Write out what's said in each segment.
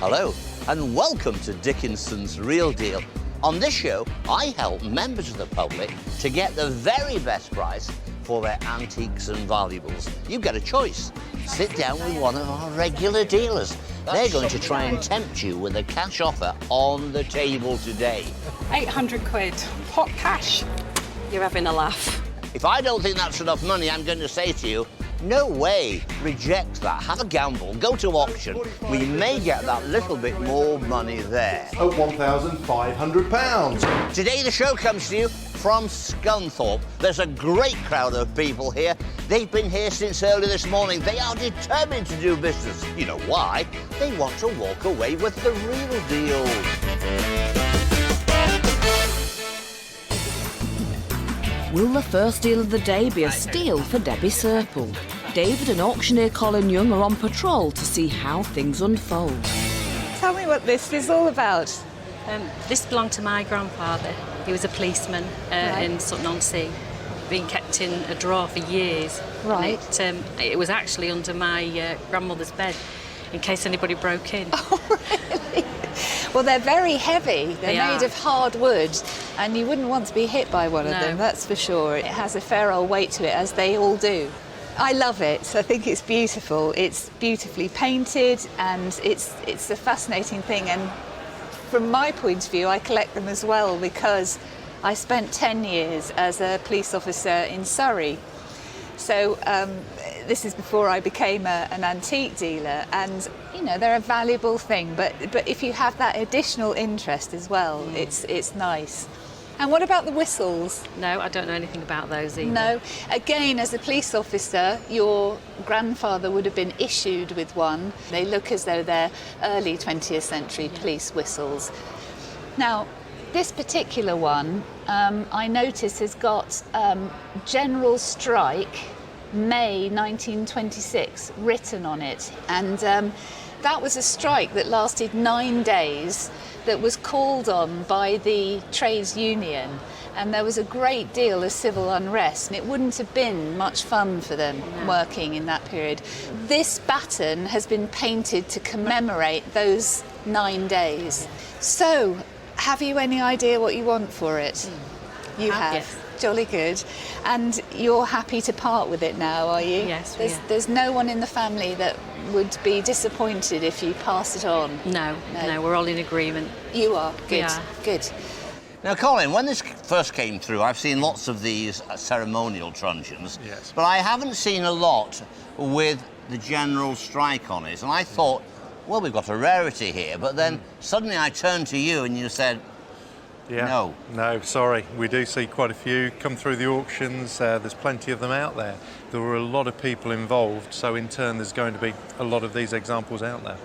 Hello, and welcome to Dickinson's Real Deal. On this show, I help members of the public to get the very best price for their antiques and valuables. You get a choice. Sit down with one of our regular dealers. They're going to try and tempt you with a cash offer on the table today. 800 quid, hot cash. You're having a laugh. If I don't think that's enough money, I'm going to say to you, no way, reject that. Have a gamble, go to auction. We may get that little bit more money there. At £1,500. Today the show comes to you from Scunthorpe. There's a great crowd of people here. They've been here since early this morning. They are determined to do business. You know why? They want to walk away with the real deal. Will the first deal of the day be a steal for Debbie Serple? David and auctioneer Colin Young are on patrol to see how things unfold. Tell me what this is all about. This belonged to my grandfather. He was a policeman in Sutton-on-Sea, been kept in a drawer for years. Right. And it was actually under my grandmother's bed in case anybody broke in. Oh, really? Well, they're very heavy. They're made of hard wood, and you wouldn't want to be hit by one of them, that's for sure. It has a fair old weight to it, as they all do. I love it. I think it's beautiful. It's beautifully painted, and it's a fascinating thing. And from my point of view, I collect them as well because I spent 10 years as a police officer in Surrey. So this is before I became an antique dealer, and you know they're a valuable thing. But if you have that additional interest as well, it's nice. And what about the whistles? No, I don't know anything about those either. No. Again, as a police officer, your grandfather would have been issued with one. They look as though they're early 20th century police whistles. Now, this particular one, I notice has got General Strike, May 1926, written on it. And that was a strike that lasted 9 days, that was called on by the trades union, and there was a great deal of civil unrest, and it wouldn't have been much fun for them working in that period. This baton has been painted to commemorate those 9 days. So, have you any idea what you want for it? You have? Yes. Jolly good. And you're happy to part with it now, are you? Yes, There's no one in the family that would be disappointed if you pass it on? No, we're all in agreement. You are? Good. Yeah. Good. Now, Colin, when this first came through, I've seen lots of these ceremonial truncheons, Yes. but I haven't seen a lot with the General Strike on it. And I thought, well, we've got a rarity here. But then suddenly I turned to you and you said, no. No, sorry. We do see quite a few come through the auctions. There's plenty of them out there. There were a lot of people involved, so in turn there's going to be a lot of these examples out there.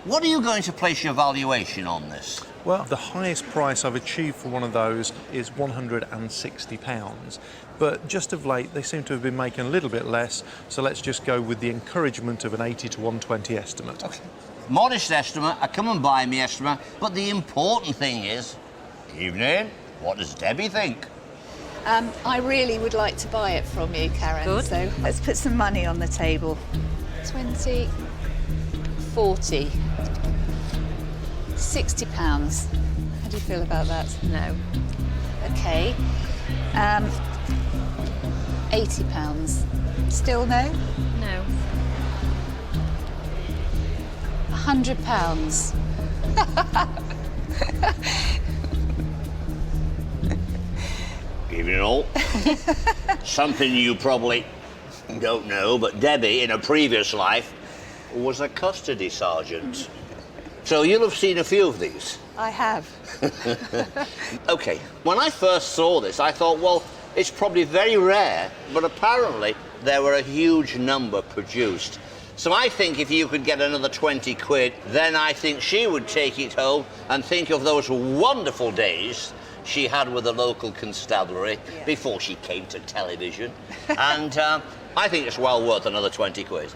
What are you going to place your valuation on this? Well, the highest price I've achieved for one of those is £160. But just of late, they seem to have been making a little bit less, so let's just go with the encouragement of an 80 to 120 estimate. Okay. Modest estimate, a come and buy me estimate, but the important thing is, evening, what does Debbie think? I really would like to buy it from you, Karen. Good. So let's put some money on the table. 20, 40, £60. How do you feel about that? No. Okay. £80. Still no? No. £100. Evening all. Something you probably don't know, but Debbie, in a previous life, was a custody sergeant. So you'll have seen a few of these. I have. OK, when I first saw this, I thought, well, it's probably very rare, but apparently there were a huge number produced. So I think if you could get another 20 quid, then I think she would take it home and think of those wonderful days she had with the local constabulary before she came to television. And I think it's well worth another 20 quid.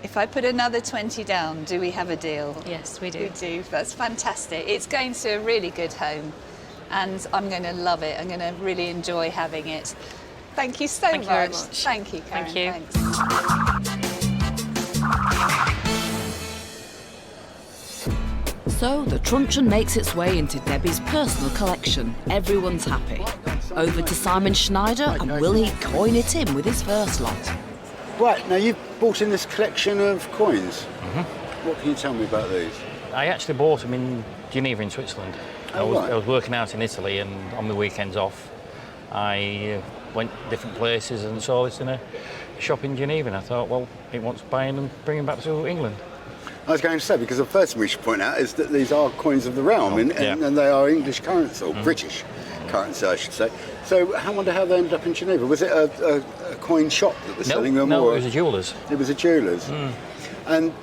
If I put another 20 down, do we have a deal? Yes, we do. We do. That's fantastic. It's going to a really good home, and I'm going to love it. I'm going to really enjoy having it. Thank you so Thank you very much. Thank you, Karen. Thank you. Thanks. So the truncheon makes its way into Debbie's personal collection. Everyone's happy. Over to Simon Schneider, and will he coin it in with his first lot? Right, now you've bought in this collection of coins. What can you tell me about these? I actually bought them in Geneva in Switzerland. I was working out in Italy, and on my weekends off, I went different places and saw this in a shop in Geneva, and I thought, well, it wants buying and bringing back to England. I was going to say, because the first thing we should point out is that these are coins of the realm, and they are English currency, or British currency, I should say. So I wonder how they ended up in Geneva. Was it a coin shop that was selling them? No, or it was a jeweller's. It was a jeweller's. And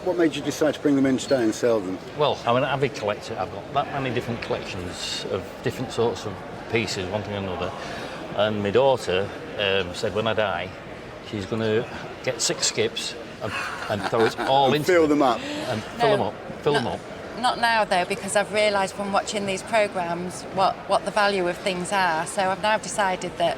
what made you decide to bring them in today and sell them? Well, I'm an avid collector. I've got that many different collections of different sorts of pieces, one thing or another. And my daughter said when I die, she's going to get 6 skips and throw it all into fill them up. And fill them up. Not now, though, because I've realised from watching these programmes what the value of things are. So I've now decided that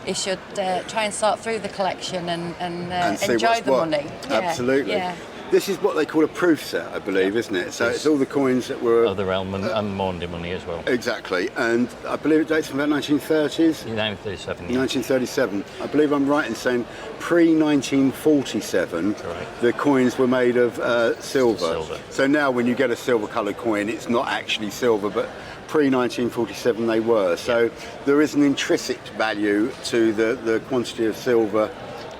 you should try and sort through the collection and see enjoy what's the what. money. Absolutely. Yeah. This is what they call a proof set, I believe, isn't it? So it's all the coins that were... Of the realm and Maundy money as well. Exactly, and I believe it dates from about 1930s? 1937, yeah. 1937. I believe I'm right in saying pre-1947, Correct. the coins were made of silver. Silver. So now when you get a silver-coloured coin, it's not actually silver, but pre-1947 they were. So there is an intrinsic value to the quantity of silver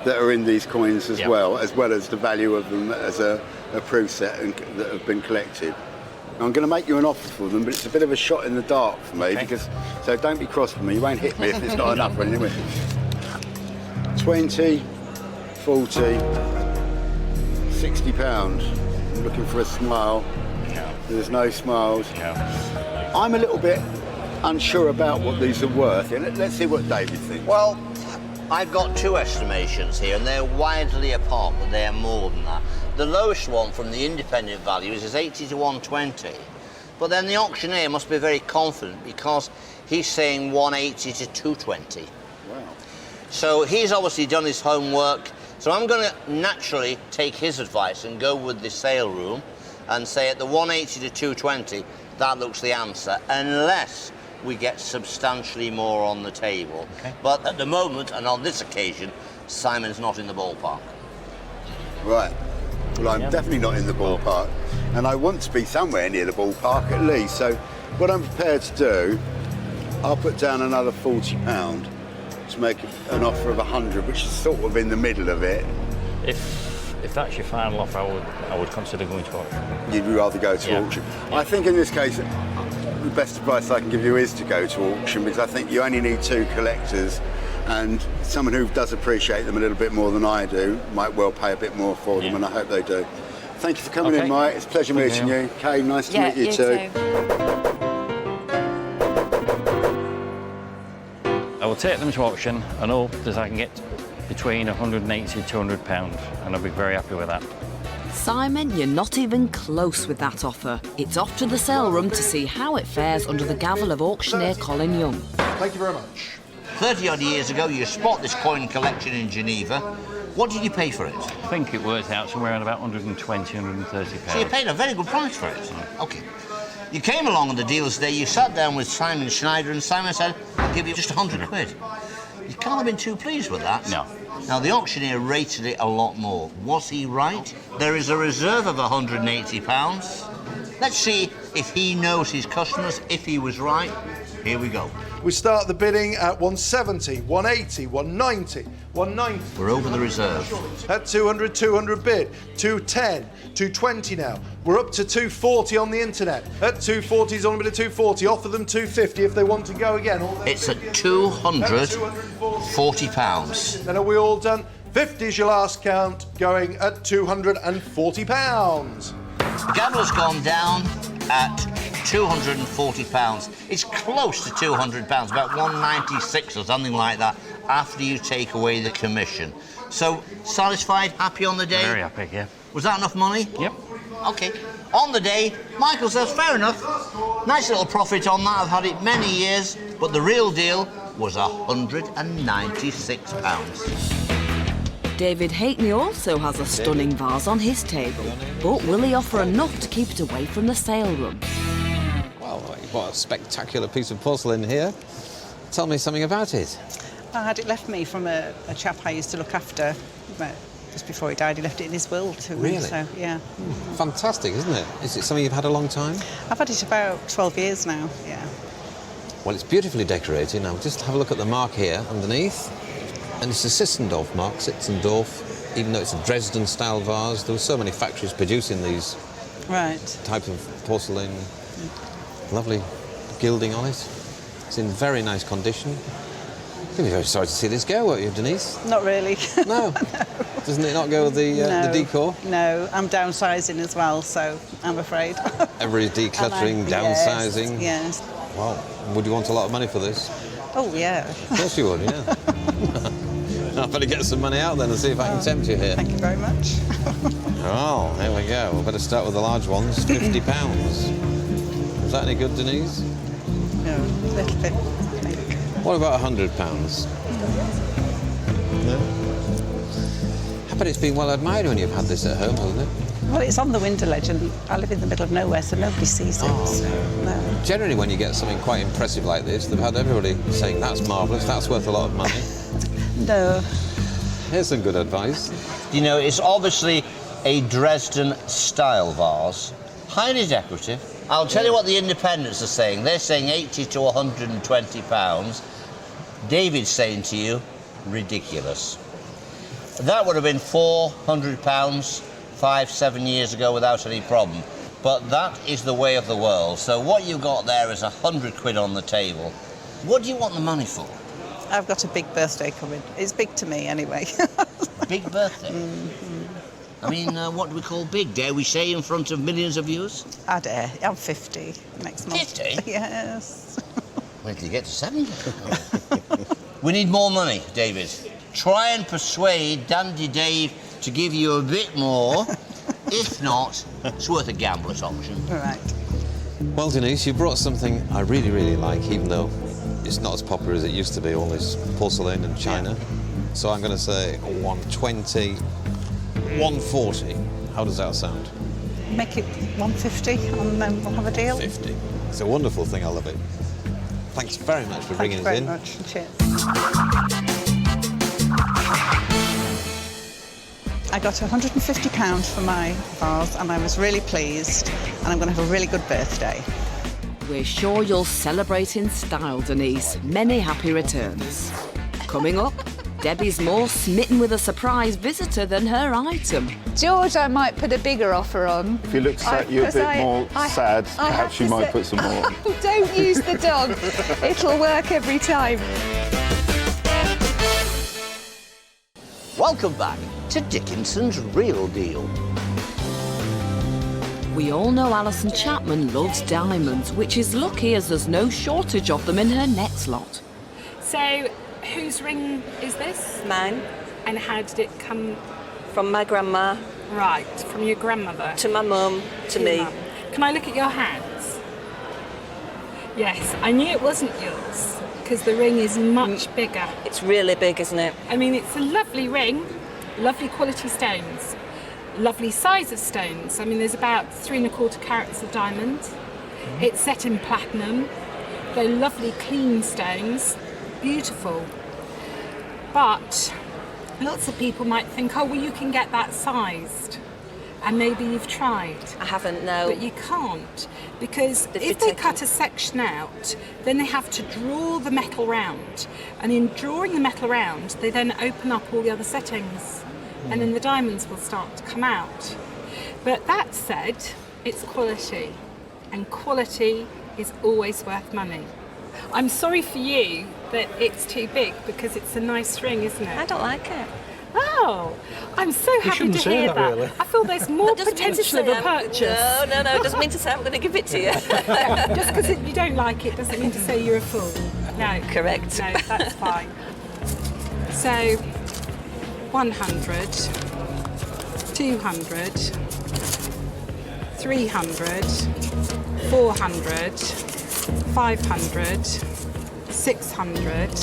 that are in these coins as well as the value of them as a proof set that have been collected. I'm going to make you an offer for them, but it's a bit of a shot in the dark for me, so don't be cross with me. You won't hit me if it's not enough anyway. 20, 40, 60 pounds. I'm looking for a smile. No. There's no smiles. No. I'm a little bit unsure about what these are worth. Let's see what David thinks. Well, I've got 2 estimations here, and they're widely apart, but they are more than that. The lowest one from the independent values is 80 to 120, but then the auctioneer must be very confident because he's saying 180 to 220. Wow. So he's obviously done his homework. So I'm going to naturally take his advice and go with the sale room and say at the 180 to 220, that looks the answer, unless we get substantially more on the table. Okay. But at the moment, and on this occasion, Simon's not in the ballpark. Right. Well, I'm definitely not in the ballpark, and I want to be somewhere near the ballpark at least. So what I'm prepared to do, I'll put down another £40 to make an offer of 100, which is sort of in the middle of it. If that's your final offer, I would consider going to auction. You'd rather go to auction. I think in this case, the best advice I can give you is to go to auction, because I think you only need 2 collectors, and someone who does appreciate them a little bit more than I do might well pay a bit more for them, and I hope they do. Thank you for coming in, Mike. It's a pleasure meeting you. Kay, nice to meet you too. I will take them to auction and hope that I can get between 180 to 200 pounds, and I'll be very happy with that. Simon, you're not even close with that offer. It's off to the sale room to see how it fares under the gavel of auctioneer Colin Young. Thank you very much. 30 odd years ago, you spot this coin collection in Geneva. What did you pay for it? I think it worked out somewhere around about 120, 130 pounds. So you paid a very good price for it. Okay. You came along on the deals day, you sat down with Simon Schneider, and Simon said, I'll give you just 100 quid. You can't have been too pleased with that. No. Now, the auctioneer rated it a lot more. Was he right? There is a reserve of £180. Let's see if he knows his customers, if he was right. Here we go. We start the bidding at 170, 180, 190, 190. We're over the reserve. At 200, 200 bid. 210, 220 now. We're up to 240 on the internet. At 240's on a bit of 240. Offer them 250 if they want to go again. It's at £240. Then are we all done? 50's your last count, going at £240. Gavel's gone down at £240. It's close to £200, about 196 or something like that, after you take away the commission. So, satisfied, happy on the day? Very happy, yeah. Was that enough money? Yep. Okay. On the day, Michael says, fair enough. Nice little profit on that. I've had it many years, but the real deal was £196. David Halkney also has a stunning vase on his table, but will he offer enough to keep it away from the sale room? Well, what a spectacular piece of porcelain here. Tell me something about it. I had it left me from a chap I used to look after. But just before he died, he left it in his will to me. Really? So, yeah. Fantastic, isn't it? Is it something you've had a long time? I've had it about 12 years now, yeah. Well, it's beautifully decorated. Now, just have a look at the mark here underneath. And it's a Sitzendorf mark, Sitzendorf, even though it's a Dresden-style vase. There were so many factories producing these type of porcelain. Lovely gilding on it. It's in very nice condition. You'll be very sorry to see this go, won't you, Denise? Not really. No? Doesn't it not go with the decor? No, I'm downsizing as well, so I'm afraid. Everybody's decluttering, downsizing. Yes. Well, would you want a lot of money for this? Oh, yeah. Of course you would, yeah. I better get some money out then and see if I can tempt you here. Thank you very much. Oh, here we go. We'll better start with the large ones, £50. Is that any good, Denise? No, a little bit. What about £100? No? I bet it's been well admired when you've had this at home, hasn't it? Well, it's on the window ledge and I live in the middle of nowhere, so nobody sees it. So, no. Generally, when you get something quite impressive like this, they've had everybody saying, that's marvellous, that's worth a lot of money. No. Here's some good advice. You know, it's obviously a Dresden-style vase, highly decorative. I'll tell you what the independents are saying. They're saying 80 to 120 pounds. David's saying to you, ridiculous. That would have been 400 pounds 5-7 years ago without any problem. But that is the way of the world. So what you've got there is 100 quid on the table. What do you want the money for? I've got a big birthday coming. It's big to me anyway. Big birthday? I mean, what do we call big? Dare we say in front of millions of viewers? I dare. I'm 50 next month. 50? Yes. Wait till you get to 70. We need more money, David. Try and persuade Dandy Dave to give you a bit more. If not, it's worth a gamble at auction. All right. Well, Denise, you brought something I really, really like, even though it's not as popular as it used to be, all this porcelain and china. Yeah. So I'm going to say 120, 140. How does that sound? Make it 150 and then we'll have a deal. 50. It's a wonderful thing, I love it. Thanks very much for bringing us in. Thank you very much. Cheers. I got £150 for my vase and I was really pleased and I'm going to have a really good birthday. We're sure you'll celebrate in style, Denise. Many happy returns. Coming up, Debbie's more smitten with a surprise visitor than her item. George, I might put a bigger offer on. If you look you're a bit more sad, perhaps you might put some more on. Don't use the dog. It'll work every time. Welcome back to Dickinson's Real Deal. We all know Alison Chapman loves diamonds, which is lucky as there's no shortage of them in her next lot. So, whose ring is this? Mine. And how did it come? From my grandma. Right, from your grandmother? To my mum, to me. Mum. Can I look at your hands? Yes, I knew it wasn't yours, because the ring is much bigger. It's really big, isn't it? I mean, it's a lovely ring, lovely quality stones, lovely size of stones. I mean, there's about 3 1/4 carats of diamond. It's set in platinum. They're lovely, clean stones, beautiful. But lots of people might think, oh, well, you can get that sized. And maybe you've tried. I haven't, no. But you can't, because if they cut a section out, then they have to draw the metal round. And in drawing the metal round, they then open up all the other settings. And then the diamonds will start to come out. But that said, it's quality. And quality is always worth money. I'm sorry for you that it's too big, because it's a nice ring, isn't it? I don't like it. Oh, I'm so happy to hear that. Really. I feel there's more potential of a purchase. No, it doesn't mean to say I'm going to give it to you. Just because you don't like it doesn't mean to say you're a fool. No. Correct. No, that's fine. So, 100, 200, 300, 400, 500, 600,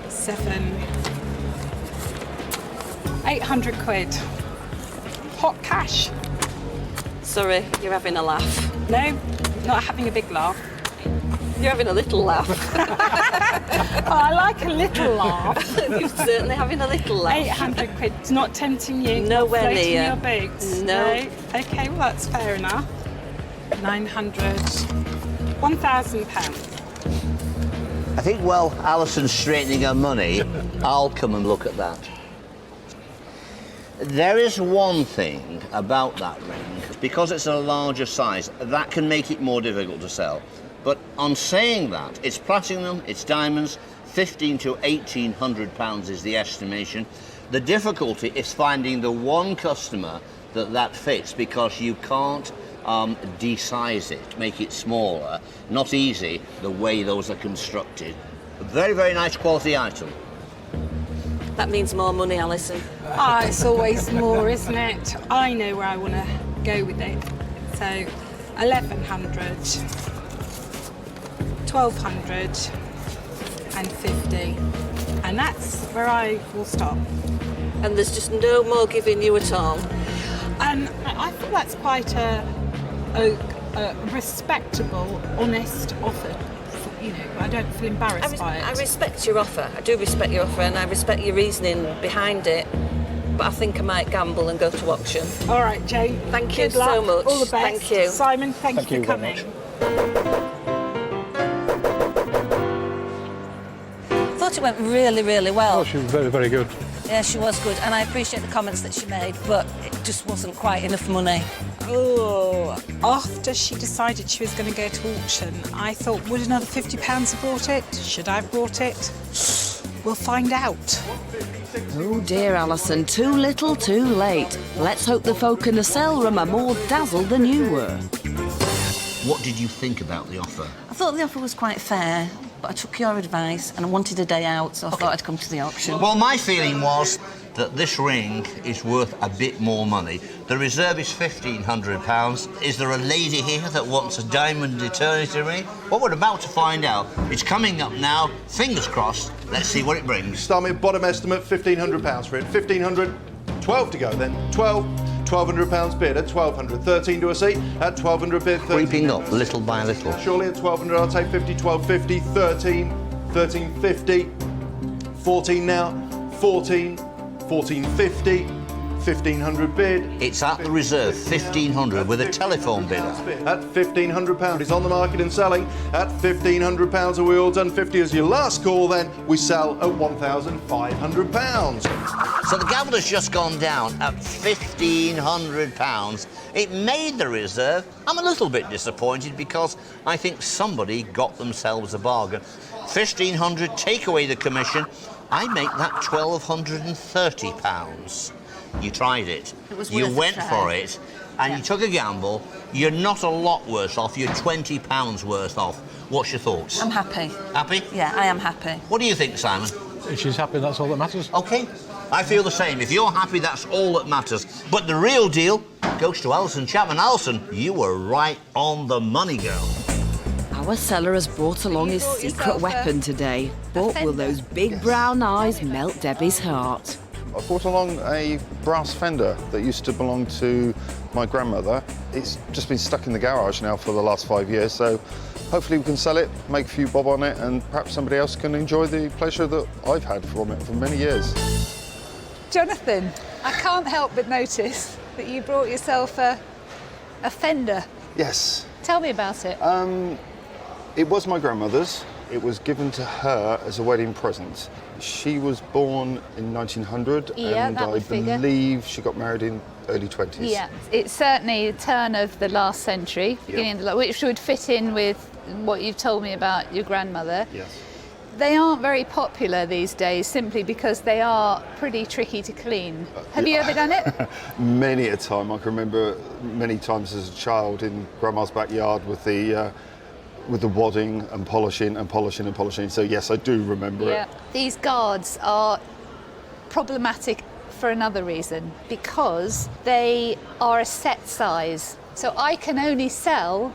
7, 800 quid. Hot cash. Sorry, you're having a laugh. No, not having a big laugh. You're having a little laugh. Oh, I like a little laugh. You're certainly having a little laugh. 800 quid. It's not tempting you. Nowhere not floating near. your boots. No. Okay, well that's fair enough. 900. £1,000. I think while Alison's straightening her money, I'll come and look at that. There is one thing about that ring, because it's a larger size, that can make it more difficult to sell. But on saying that, it's platinum, it's diamonds, 1,500 to 1,800 pounds is the estimation. The difficulty is finding the one customer that fits, because you can't de-size it, make it smaller. Not easy, the way those are constructed. A very, very nice quality item. That means more money, Alison. Ah, it's always more, isn't it? I know where I want to go with it. So, 1,100, 1,250, and that's where I will stop. And there's just no more giving you at all. And I feel that's quite a respectable, honest offer. You know, I don't feel embarrassed by it. I respect your offer. I do respect your offer, and I respect your reasoning behind it. But I think I might gamble and go to auction. All right, Jane. Thank you Good luck. so much. All the best. Thank you. Simon, thank you for coming. I thought it went really, really well. Oh, she was very, very good. Yeah, she was good, and I appreciate the comments that she made, but it just wasn't quite enough money. Oh, after she decided she was going to go to auction, I thought, would another £50 have brought it? Should I have brought it? We'll find out. Oh dear, Alison, too little, too late. Let's hope the folk in the sale room are more dazzled than you were. What did you think about the offer? I thought the offer was quite fair, but I took your advice and I wanted a day out, so I thought I'd come to the auction. Well, my feeling was that this ring is worth a bit more money. The reserve is £1,500. Is there a lady here that wants a diamond eternity ring? Well, we're about to find out. It's coming up now. Fingers crossed. Let's see what it brings. Start me bottom estimate, £1,500 for it. 1,500, 12 to go then. 12, £1,200 bid at 1,200. 13 to a seat at 1,200 bid. 13. Creeping up little by little. Surely at 1,200, I'll take 50, 1,250, 13, 1350, 14 now, 14, 1450, 1,500 bid. It's at the reserve, 1,500 with a telephone bidder. At £1,500, it's on the market and selling at £1,500. Are we all done? 50 as your last call, then we sell at £1,500. So the gambler's just gone down at £1,500. It made the reserve. I'm a little bit disappointed because I think somebody got themselves a bargain. 1,500, take away the commission, I make that £1,230. You tried it. It was you worth a went try. for it, and you took a gamble. You're not a lot worse off. You're £20 worth off. What's your thoughts? I'm happy. Happy? Yeah, I am happy. What do you think, Simon? If she's happy, that's all that matters. OK. I feel the same. If you're happy, that's all that matters. But the real deal goes to Alison Chapman. Alison, you were right on the money, girl. Our seller has brought along his secret weapon today. But will those big brown eyes melt Debbie's heart? I brought along a brass fender that used to belong to my grandmother. It's just been stuck in the garage now for the last 5 years, so hopefully we can sell it, make a few bob on it, and perhaps somebody else can enjoy the pleasure that I've had from it for many years. Jonathan, I can't help but notice that you brought yourself a fender. Yes. Tell me about it. It was my grandmother's. It was given to her as a wedding present. She was born in 1900, Yeah, and that I would figure. believe she got married in early 20s. Yeah, it's certainly the turn of the last century, beginning of the, which would fit in with what you've told me about your grandmother. Yes. They aren't very popular these days simply because they are pretty tricky to clean. Have you ever done it? Many a time. I can remember many times as a child in Grandma's backyard with the wadding and polishing and polishing and polishing. So yes, I do remember it. These guards are problematic for another reason, because they are a set size. So I can only sell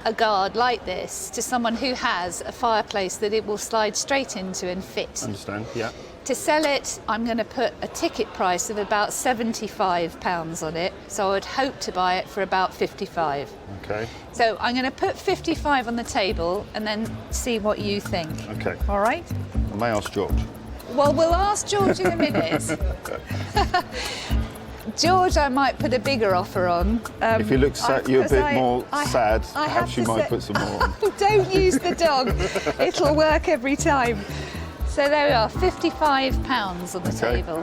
a guard like this to someone who has a fireplace that it will slide straight into and fit. Understand, yeah. To sell it, I'm going to put a ticket price of about £75 on it, so I would hope to buy it for about 55. Okay. So I'm going to put 55 on the table and then see what you think. Okay. All right? I may ask George. Well, we'll ask George in a minute. George, I might put a bigger offer on. If you look sad, you're a bit more sad, perhaps you might put some more on. Don't use the dog. It'll work every time. So there we are, £55 on the table.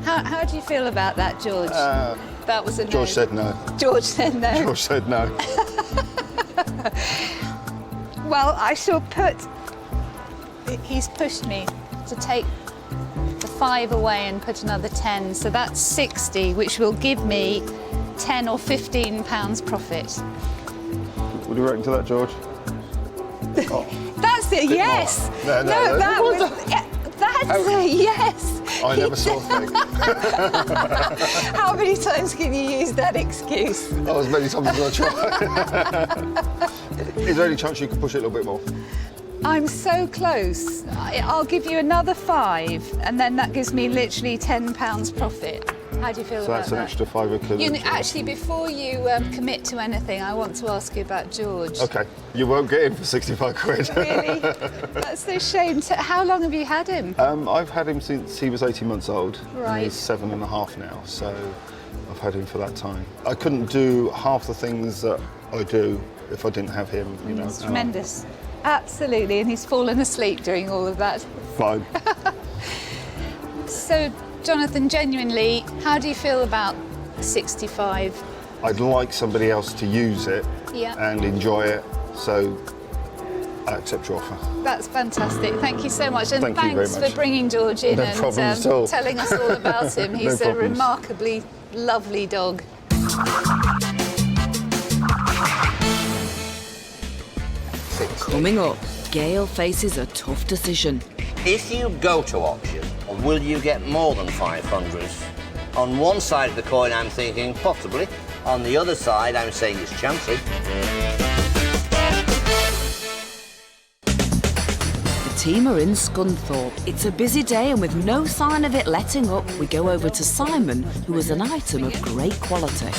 How do you feel about that, George? That was a no. George said no. George said no. George said no. Well, I shall put... He's pushed me to take the 5 away and put another 10, so that's 60, which will give me £10 or £15 profit. What do you reckon to that, George? Oh. That's it, yes! No, that was... That's a yes! I never saw a thing. How many times can you use that excuse? Oh, as many times as I try. Is there any chance you could push it a little bit more? I'm so close. I'll give you another 5, and then that gives me literally £10 profit. How do you feel about that? So that's an extra £5. Actually, before you commit to anything, I want to ask you about George. Okay, you won't get him for 65 quid. Really? That's a shame. How long have you had him? I've had him since he was 18 months old. Right. And he's 7.5 now, so I've had him for that time. I couldn't do half the things that I do if I didn't have him, you know. It's tremendous. Absolutely, and he's fallen asleep during all of that. Fine. So, Jonathan, genuinely, how do you feel about 65? I'd like somebody else to use it and enjoy it, so I accept your offer. That's fantastic. Thank you so much, and Thank you very thanks much. for bringing George in No problems at all. telling us all about him. He's No a problems. remarkably lovely dog. Coming up, Gail faces a tough decision. If you go to auction, will you get more than 500? On one side of the coin, I'm thinking possibly. On the other side, I'm saying it's chancy. The team are in Scunthorpe. It's a busy day, and with no sign of it letting up, we go over to Simon, who has an item of great quality.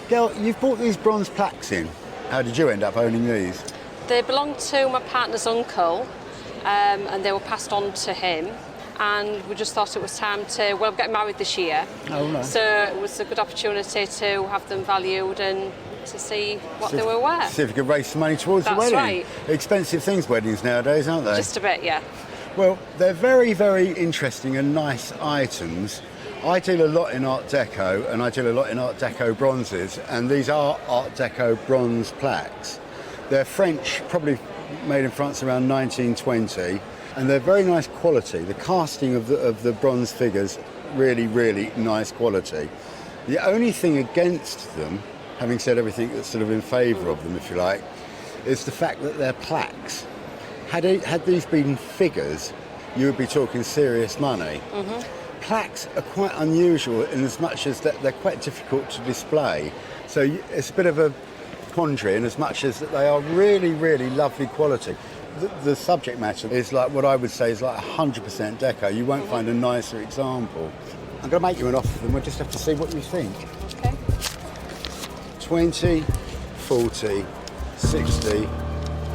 Gail, you've brought these bronze plaques in. How did you end up owning these? They belong to my partner's uncle, and they were passed on to him. And we just thought it was time to, well, I'm getting married this year. Oh, nice. So it was a good opportunity to have them valued and to see what they were worth. See if you could raise some money towards the That's wedding. right. Expensive things, weddings nowadays, aren't they? Just a bit, yeah. Well, they're very, very interesting and nice items. I deal a lot in Art Deco, and I deal a lot in Art Deco bronzes, and these are Art Deco bronze plaques. They're French, probably made in France around 1920, and they're very nice quality. The casting of the bronze figures, really, really nice quality. The only thing against them, having said everything that's sort of in favour of them, if you like, is the fact that they're plaques. Had these been figures, you would be talking serious money. Mm-hmm. Plaques are quite unusual in as much as that they're quite difficult to display. So it's a bit of a quandary in as much as that they are really, really lovely quality. The subject matter is like what I would say is like 100% deco. You won't find a nicer example. I'm going to make you an offer and we'll just have to see what you think. Okay. 20, 40, 60,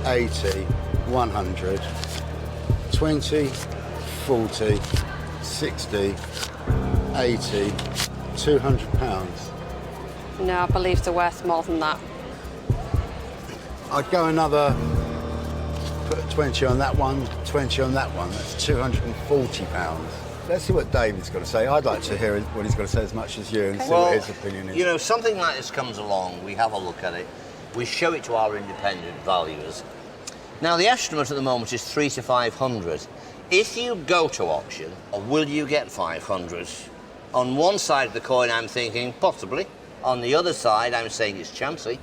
80, 100. 20, 40, 60, 80, £200. No, I believe they're worth more than that. I'd go another, put 20 on that one, 20 on that one. That's £240. Let's see what David's got to say. I'd like to hear what he's got to say as much as you and see what his opinion is. You know, something like this comes along, we have a look at it, we show it to our independent valuers. Now, the estimate at the moment is 3 to 500. If you go to auction, will you get 500? On one side of the coin, I'm thinking possibly. On the other side, I'm saying it's chancy.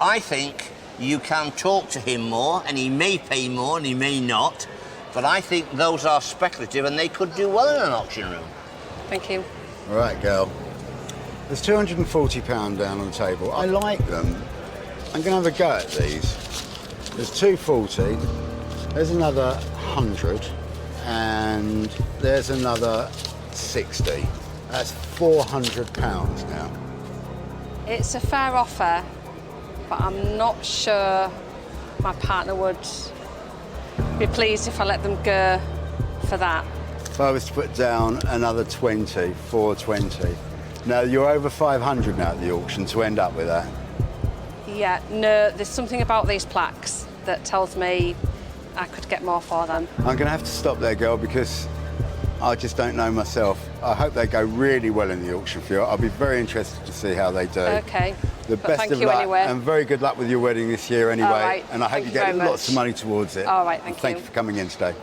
I think you can talk to him more, and he may pay more and he may not, but I think those are speculative and they could do well in an auction room. Thank you. All right, girl. There's £240 down on the table. I like them. I'm going to have a go at these. There's 240. There's another 100. And there's another 60. That's £400 now. It's a fair offer, but I'm not sure my partner would be pleased if I let them go for that. If I was to put down another 20, 420. Now, you're over 500 now at the auction to end up with that. Yeah, no, there's something about these plaques that tells me I could get more for them. I'm going to have to stop there, girl, because I just don't know myself. I hope they go really well in the auction for you. I'll be very interested to see how they do. Okay. The But best thank of you luck, anyway. and very good luck with your wedding this year anyway. All right, and I hope thank you you get very lots of much. money towards it. All right, And thank you for coming in today.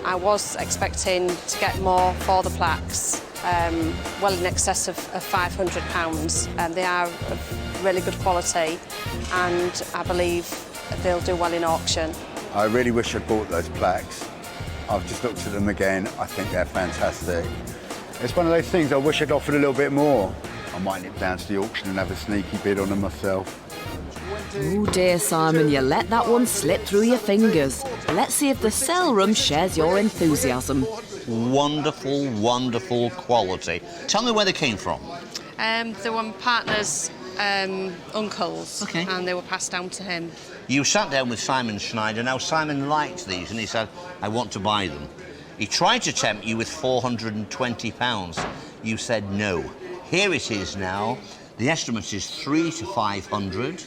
I was expecting to get more for the plaques, well in excess of £500. They are of really good quality, and I believe they'll do well in auction. I really wish I'd bought those plaques. I've just looked at them again. I think they're fantastic. It's one of those things I wish I'd offered a little bit more. I might nip down to the auction and have a sneaky bid on them myself. Oh dear, Simon, you let that one slip through your fingers. Let's see if the sale room shares your enthusiasm. Wonderful, wonderful quality. Tell me where they came from. They were my partner's uncles, Okay. and they were passed down to him. You sat down with Simon Schneider. Now, Simon liked these, and he said, I want to buy them. He tried to tempt you with £420. You said no. Here it is now. The estimate is 300 to 500.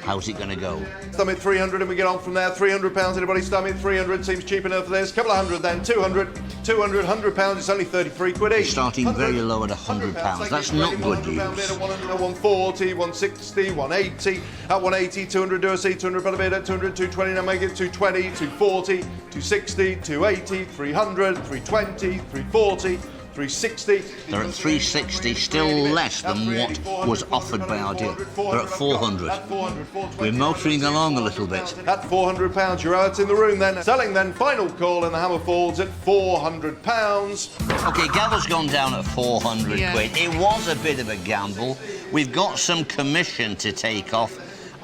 How's it going to go? Stum at 300 and we get on from there. £300. Anybody stum at 300? Seems cheap enough for this. Couple of hundred then. 200, £100. It's only 33 quid each. Starting very low at £100. That's not good news. 140, 160, 180. At 180, 200 do a seat, 200 per bid at 200, 220. Now make it 220, 240, 260, 280, 300, 320, 340. 360. They're at 360, still less than what was offered by our deal. They're at 400. We're motoring along a little bit. At £400, you're out in the room then. Selling then, final call, and the hammer falls at £400. OK, gamble's gone down at 400 Yeah. quid. It was a bit of a gamble. We've got some commission to take off.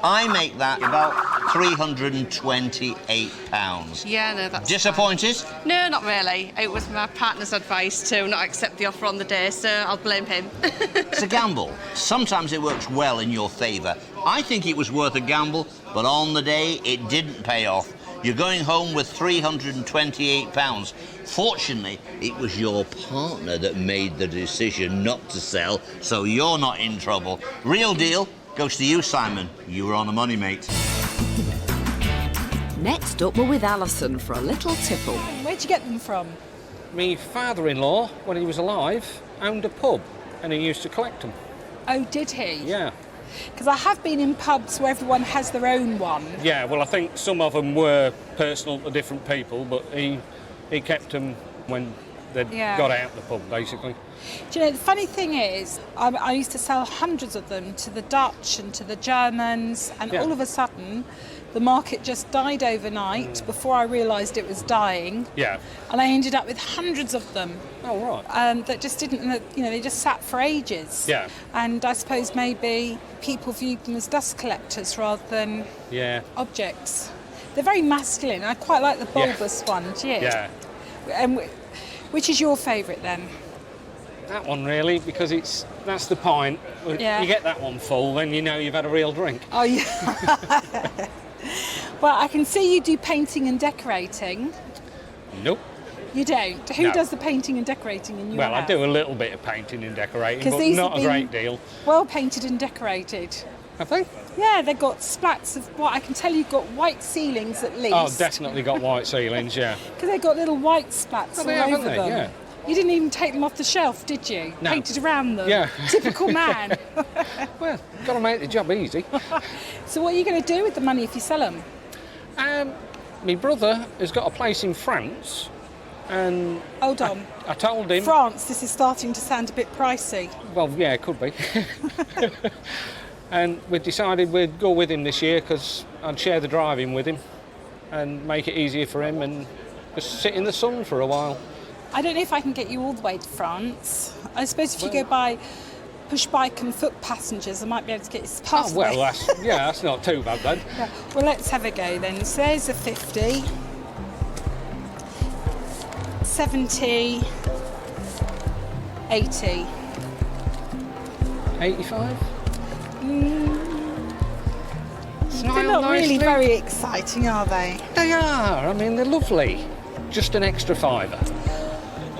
I make that about £328. Yeah, no, that's Disappointed? fine. No, not really. It was my partner's advice to not accept the offer on the day, so I'll blame him. It's a gamble. Sometimes it works well in your favour. I think it was worth a gamble, but on the day, it didn't pay off. You're going home with £328. Fortunately, it was your partner that made the decision not to sell, so you're not in trouble. Real deal goes to you, Simon. You were on the money, mate. Next up, we're with Alison for a little tipple. Where'd you get them from? My father-in-law, when he was alive, owned a pub and he used to collect them. Oh, did he? Yeah. Because I have been in pubs where everyone has their own one. Yeah, well, I think some of them were personal to different people, but he kept them when they'd got out of the pub, basically. Do you know, the funny thing is, I used to sell hundreds of them to the Dutch and to the Germans, and all of a sudden, the market just died overnight before I realised it was dying. Yeah. And I ended up with hundreds of them. Oh, right. That just didn't, they just sat for ages. Yeah. And I suppose maybe people viewed them as dust collectors rather than objects. They're very masculine. I quite like the bulbous one. Do you? Yeah. And which is your favourite then? That one, really, because that's the point. Yeah. You get that one full, then you know you've had a real drink. Oh, yeah. Well, I can see you do painting and decorating. Nope. You don't? Who No. does the painting and decorating in your Well, house? I do a little bit of painting and decorating, 'Cause but these not have a great been deal. Well painted and decorated. Have they? Yeah, they've got splats of what I can tell you've got white ceilings at least. Oh, definitely got white ceilings, yeah. Because they've got little white splats Oh, they all have, over haven't they? them. Yeah. You didn't even take them off the shelf, did you? No. Painted around them. Yeah. Typical man. Well, got to make the job easy. So what are you going to do with the money if you sell them? My brother has got a place in France, and Hold on. I told him. France, this is starting to sound a bit pricey. Well, yeah, it could be. And we decided we'd go with him this year because I'd share the driving with him and make it easier for him and just sit in the sun for a while. I don't know if I can get you all the way to France. I suppose if you go by push bike and foot passengers, I might be able to get you past. Oh, well, that's not too bad then. Yeah. Well, let's have a go then. So there's a 50, 70, 80. 85? They're not really very exciting, are they? They are. I mean, they're lovely. Just an extra fiver.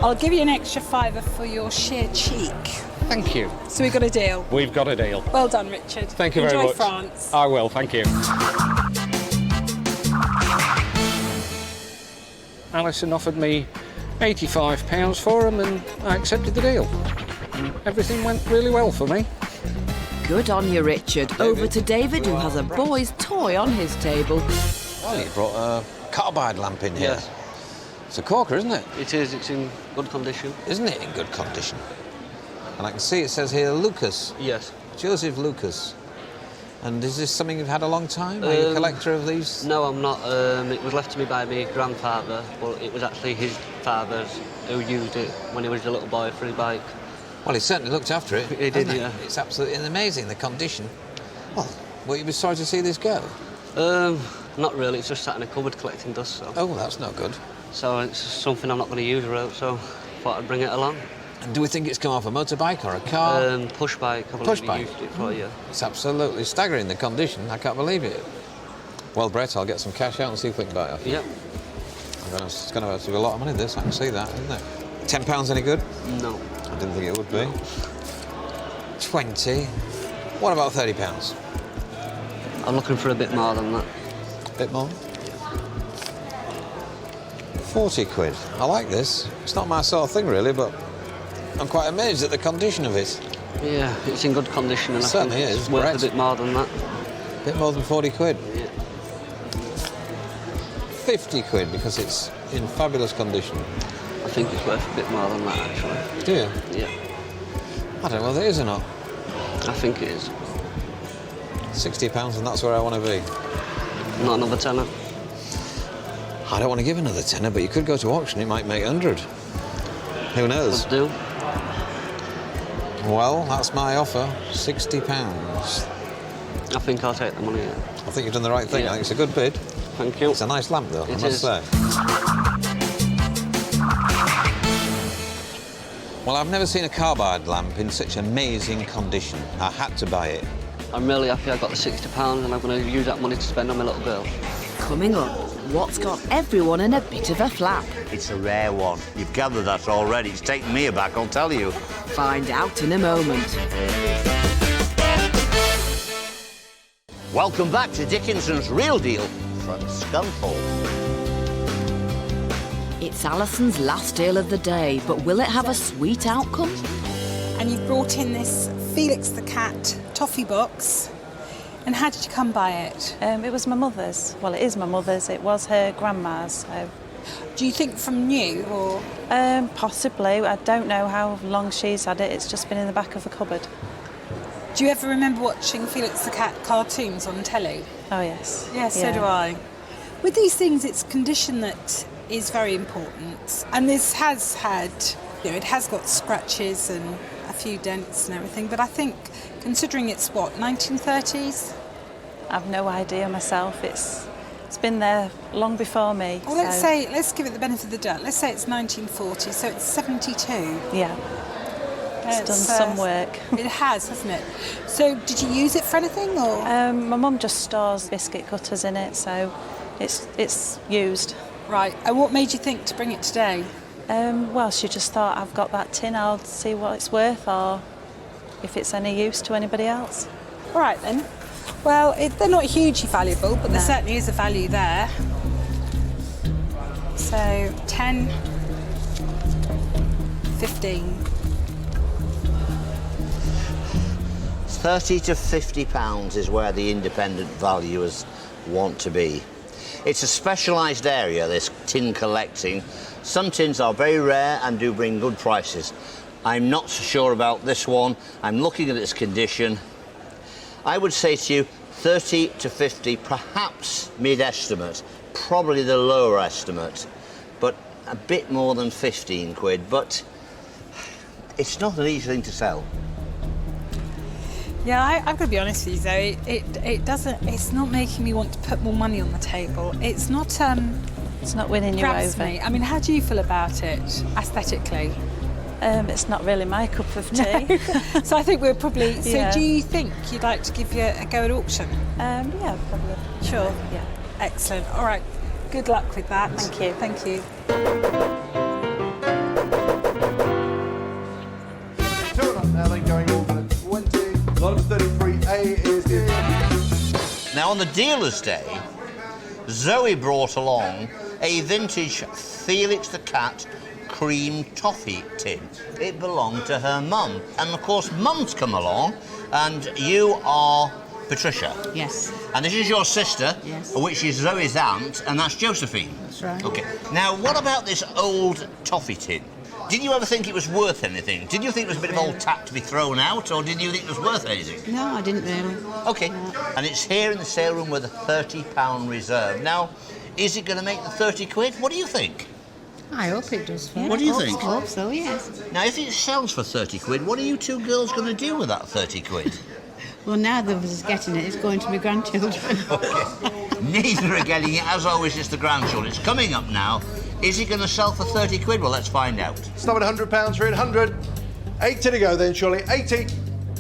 I'll give you an extra fiver for your sheer cheek. Thank you. So we've got a deal. We've got a deal. Well done, Richard. Thank you very much. Enjoy France. I will, thank you. Alison offered me £85 for them and I accepted the deal. Everything went really well for me. Good on you, Richard. Over to David, who has a boy's toy on his table. Well, you brought a Carbide lamp in here. Yes. It's a corker, isn't it? It is. It's in good condition. Isn't it in good condition? And I can see it says here Lucas. Yes. Joseph Lucas. And is this something you've had a long time? Are you a collector of these? No, I'm not. It was left to me by my grandfather, but it was actually his father who used it when he was a little boy for his bike. Well, he certainly looked after it. He did, yeah. It's absolutely amazing, the condition. Well, will you be sorry to see this go? Not really. It's just sat in a cupboard collecting dust, so... Oh, that's not good. So it's something I'm not going to use around, so thought I'd bring it along. And do we think it's come off a motorbike or a car? Push bike. I believe he used it for, yeah. It's absolutely staggering, the condition. I can't believe it. Well, Brett, I'll get some cash out and see if we can buy it off you. Yep. It's going to have to be a lot of money, this. I can see that, isn't it? £10 any good? No. I didn't think it would be. 20. What about £30? I'm looking for a bit more than that. A bit more? 40 quid. I like this. It's not my sort of thing, really, but I'm quite amazed at the condition of it. Yeah, it's in good condition, and It I certainly think is. it's worth a bit more than that. A bit more than 40 quid? Yeah. 50 quid, because it's in fabulous condition. I think it's worth a bit more than that, actually. Do you? Yeah. I don't know whether it is or not. I think it is. £60 and that's where I want to be. Not another tenner? I don't want to give another tenner, but you could go to auction, it might make 100. Who knows? Would do. Well, that's my offer, £60. I think I'll take the money, yeah. I think you've done the right thing. Yeah. I think it's a good bid. Thank you. It's a nice lamp, though, I must say. Well, I've never seen a Carbide lamp in such amazing condition. I had to buy it. I'm really happy I got the £60 and I'm going to use that money to spend on my little girl. Coming up, what's got everyone in a bit of a flap? It's a rare one. You've gathered that already. It's taken me aback, I'll tell you. Find out in a moment. Welcome back to Dickinson's Real Deal from Scunthorpe. It's Alison's last deal of the day, but will it have a sweet outcome? And you've brought in this Felix the cat toffee box. And how did you come by it? It was my mother's. Well, it is my mother's. It was her grandma's. So. Do you think from new or? Possibly. I don't know how long she's had it. It's just been in the back of a cupboard. Do you ever remember watching Felix the cat cartoons on telly? Oh, yes. Yeah, so do I. With these things, it's condition that is very important. And this has had, it has got scratches and a few dents and everything, but I think, considering it's what, 1930s? I've no idea myself. It's been there long before me. Well, let's give it the benefit of the doubt. Let's say it's 1940, so it's 72. Yeah. It's done some work. It has, hasn't it? So, did you use it for anything, or? My mum just stores biscuit cutters in it, so it's used. Right. And what made you think to bring it today? Well, she just thought, I've got that tin, I'll see what it's worth, or if it's any use to anybody else. All right, then. Well, they're not hugely valuable, but there certainly is a value there. So, 10, 15. 30 to £50 is where the independent valuers want to be. It's a specialised area, this tin collecting. Some tins are very rare and do bring good prices. I'm not so sure about this one. I'm looking at its condition. I would say to you 30 to 50, perhaps mid-estimate, probably the lower estimate, but a bit more than 15 quid. But it's not an easy thing to sell. Yeah, I've got to be honest with you, Zoe. It doesn't. It's not making me want to put more money on the table. It's not. It's not winning you grabs over. me. I mean, how do you feel about it aesthetically? It's not really my cup of tea. No. So I think we're probably. So Yeah. do you think you'd like to give you a go at auction? Yeah, probably. Sure. Yeah. Excellent. All right. Good luck with that. Thank you. Thank you. Now then going over at 20. Lot of 33A is the... Now, on the dealer's day, Zoe brought along a vintage Felix the Cat cream toffee tin. It belonged to her mum. And, of course, Mum's come along, and you are Patricia. Yes. And this is your sister, Yes. which is Zoe's aunt, and that's Josephine. That's right. OK. Now, what about this old toffee tin? Did you ever think it was worth anything? Did you think it was a bit of old tack to be thrown out, or did you think it was worth anything? No, I didn't really. OK. And it's here in the sale room with a £30 reserve. Now, is it going to make the 30 quid? What do you think? I hope it does. Yeah, what do you think? I hope so, yes. Now, if it sells for 30 quid, what are you two girls going to do with that 30 quid? Well, neither of us is getting it. It's going to my grandchildren. Neither are getting it. As always, it's the grandchildren. It's coming up now. Is it going to sell for 30 quid? Well, let's find out. Stop at £100 for it. 100. 80 to go then, surely. 80.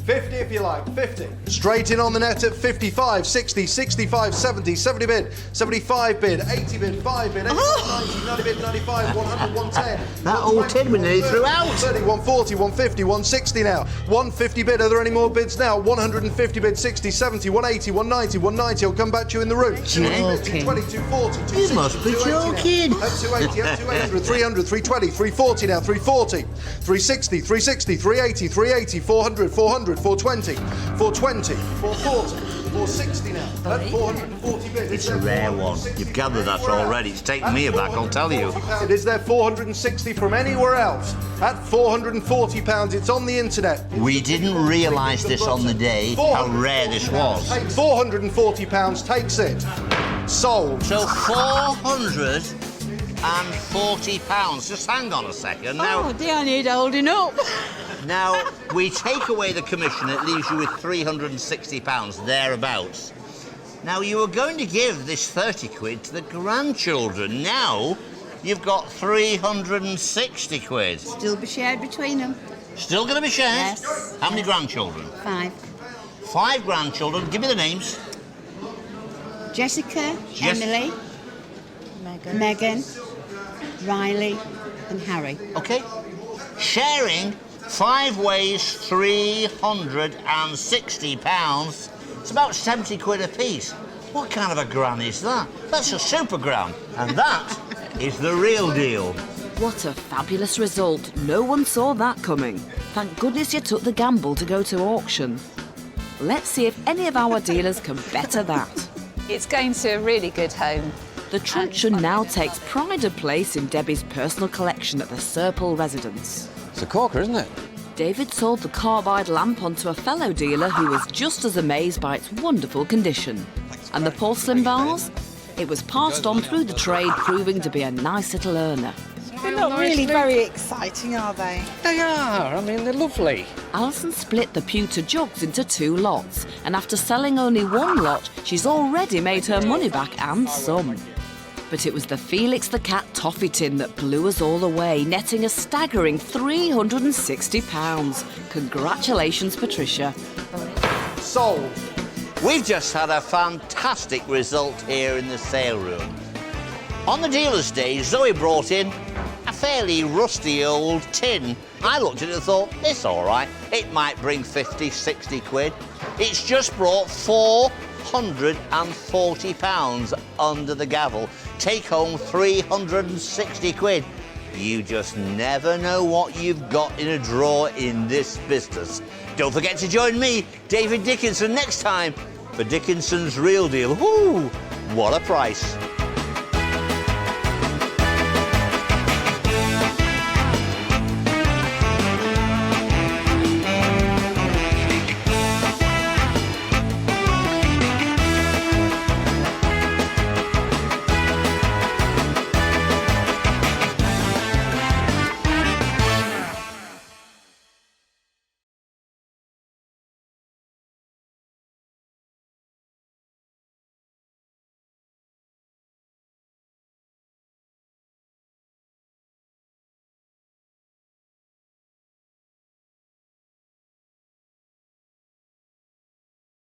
50 if you like, 50. Straight in on the net at 55, 60, 65, 70, 70 bid, 75 bid, 80 bid, 5 bid, 85, 90, 90 bid, 95, 100, 110. That old tin we nearly threw out. 130, 140, 150, 160 now. 150 bid, are there any more bids now? 150 bid, 60, 70, 180, 190, 190. I'll come back to you in the room. 250, 220, 240, 260, You must be 280 joking. now. Up 280, up 200, 300, 320, 340 now, 340, 360, 360, 380, 380, 400, 400, 420, 420, 440, 460 now. At 440 bid. It's a rare one. You've gathered that already. It's taken me aback, I'll tell you. Is there 460 from anywhere else? At £440, it's on the internet. We didn't realise this on the day, how rare this was. £440 takes it. Sold. So £440. Just hang on a second. Now, Oh, dear, I need holding up. now, we take away the commission, it leaves you with £360, thereabouts. Now, you were going to give this 30 quid to the grandchildren. Now, you've got 360 quid. Still be shared between them. Still going to be shared? Yes. How many grandchildren? 5. 5 grandchildren. Give me the names. Jessica, Yes. Emily, Megan, Riley and Harry. OK. Sharing 5 ways, £360. It's about 70 quid a piece. What kind of a gran is that? That's a super gran. And that is the real deal. What a fabulous result. No one saw that coming. Thank goodness you took the gamble to go to auction. Let's see if any of our dealers can better that. It's going to a really good home. The truncheon now takes pride of place in Debbie's personal collection at the Serple residence. It's a corker, isn't it? David sold the Carbide lamp onto a fellow dealer who was just as amazed by its wonderful condition. And the porcelain vase? It was passed on through the trade, proving to be a nice little earner. They're not really very exciting, are they? They are. I mean, they're lovely. Alison split the pewter jugs into 2 lots, and after selling only 1 lot, she's already made her money back and some. But it was the Felix the Cat toffee tin that blew us all away, netting a staggering £360. Congratulations, Patricia. Sold. We've just had a fantastic result here in the sale room. On the dealer's day, Zoe brought in a fairly rusty old tin. I looked at it and thought, it's all right. It might bring 50, 60 quid. It's just brought £440 under the gavel. Take home 360 quid. You just never know what you've got in a drawer in this business. Don't forget to join me, David Dickinson, next time for Dickinson's Real Deal. Woo! What a price.